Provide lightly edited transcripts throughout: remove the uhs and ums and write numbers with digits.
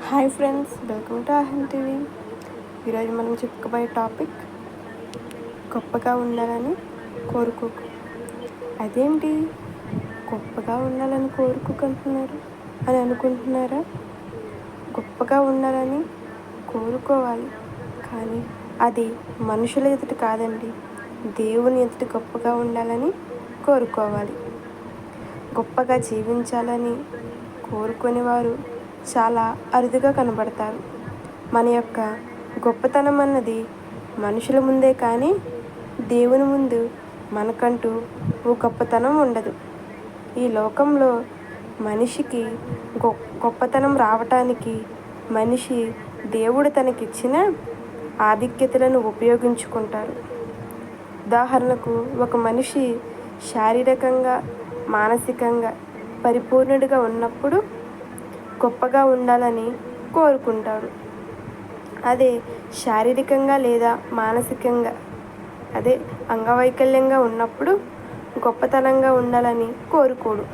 Hi friends, welcome to అహం TV. ఈరోజు మనం చెప్పుకోబోయే టాపిక్ గొప్పగా ఉండాలని కోరుకోకు. అదేంటి గొప్పగా ఉండాలని కోరుకోకుంటున్నారు అని అనుకుంటున్నారా? గొప్పగా ఉండాలని కోరుకోవాలి, కానీ అది మనుషుల ఎదుట కాదండి, దేవుని ఎదుట గొప్పగా ఉండాలని కోరుకోవాలి. గొప్పగా జీవించాలని కోరుకునేవారు చాలా అరుదుగా కనబడతారు. మన యొక్క గొప్పతనం అన్నది మనుషుల ముందే కానీ దేవుని ముందు మనకంటూ ఓ గొప్పతనం ఉండదు. ఈ లోకంలో మనిషికి గొప్పతనం రావటానికి మనిషి దేవుడు తనకిచ్చిన ఆధిక్యతలను ఉపయోగించుకుంటారు. ఉదాహరణకు, ఒక మనిషి శారీరకంగా మానసికంగా పరిపూర్ణుడిగా ఉన్నప్పుడు గొప్పగా ఉండాలని కోరుకుంటాడు. అదే శారీరకంగా లేదా మానసికంగా అంగవైకల్యంగా ఉన్నప్పుడు గొప్పతనంగా ఉండాలని కోరుకోడు.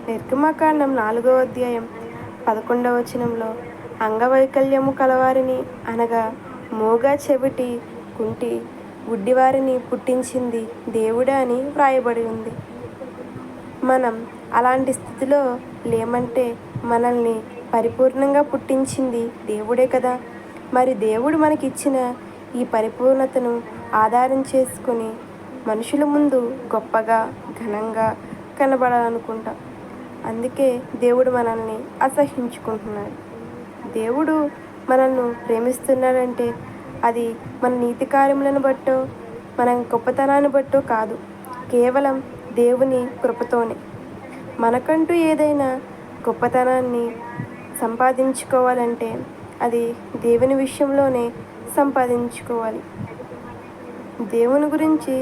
నిర్గమకాండం 4వ అధ్యాయం 11వ వచనంలో అంగవైకల్యము కలవారిని అనగా మూగ, చెవిటి, కుంటి, గుడ్డివారిని పుట్టించింది దేవుడే అని వ్రాయబడి ఉంది. మనం అలాంటి స్థితిలో లేమంటే మనల్ని పరిపూర్ణంగా పుట్టించింది దేవుడే కదా. మరి దేవుడు మనకిచ్చిన ఈ పరిపూర్ణతను ఆధారం చేసుకొని మనుషుల ముందు గొప్పగా ఘనంగా కనబడాలనుకుంటాం. అందుకే దేవుడు మనల్ని అసహ్యించుకుంటున్నాడు. దేవుడు మనల్ని ప్రేమిస్తున్నాడంటే అది మన నీతి కార్యములను బట్టో మన గొప్పతనాన్ని బట్టో కాదు, కేవలం దేవుని కృపతోనే. మనకంటూ ఏదైనా గొప్పతనాన్ని సంపాదించుకోవాలంటే అది దేవుని విషయంలోనే సంపాదించుకోవాలి. దేవుని గురించి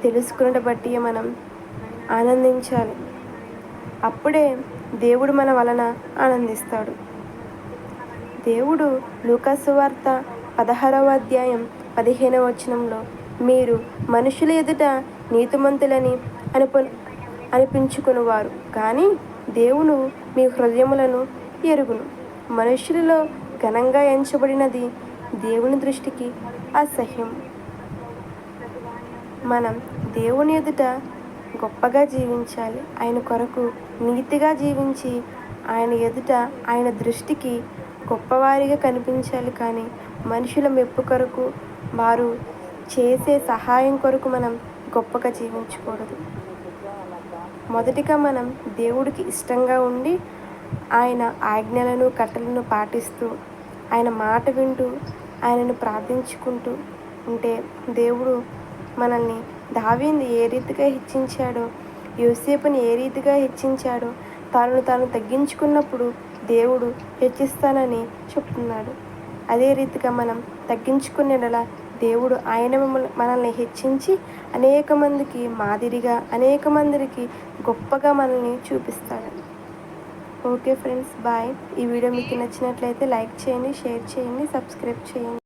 తెలుసుకున్నట బట్టి మనం ఆనందించాలి. అప్పుడే దేవుడు మన వలన ఆనందిస్తాడు. దేవుడు లూకాసు సువార్త 16వ అధ్యాయం 15వ వచనంలో మీరు మనుషుల ఎదుట నీతిమంతులని అనిపించుకునేవారు, కానీ దేవుడు మీ హృదయములను ఎరుగును. మనుషులలో ఘనంగా ఎంచబడినది దేవుని దృష్టికి అసహ్యం. మనం దేవుని ఎదుట గొప్పగా జీవించాలి. ఆయన కొరకు నీతిగా జీవించి ఆయన ఎదుట ఆయన దృష్టికి గొప్పవారిగా కనిపించాలి. కానీ మనుషుల మెప్పు కొరకు, వారు చేసే సహాయం కొరకు మనం గొప్పగా జీవించకూడదు. మొదటిగా మనం దేవుడికి ఇష్టంగా ఉండి ఆయన ఆజ్ఞలను కట్టలను పాటిస్తూ ఆయన మాట వింటూ ఆయనను ప్రార్థించుకుంటూ ఉంటే దేవుడు మనల్ని దావీదుని ఏ రీతిగా హెచ్చించాడో, యోసేపుని ఏ రీతిగా హెచ్చించాడో, తాను తగ్గించుకున్నప్పుడు దేవుడు హెచ్చిస్తానని చెప్తున్నాడు. అదే రీతిగా మనం తగ్గించుకునేలా దేవుడు ఆయన మనల్ని హెచ్చించి అనేక మందికి మాదిరిగా, అనేక మందికి గొప్పగా మనల్ని చూపిస్తాడు. Okay friends, bye. ఈ వీడియో మీకు నచ్చినట్లయితే లైక్ చేయండి, షేర్ చేయండి, సబ్స్క్రైబ్ చేయండి.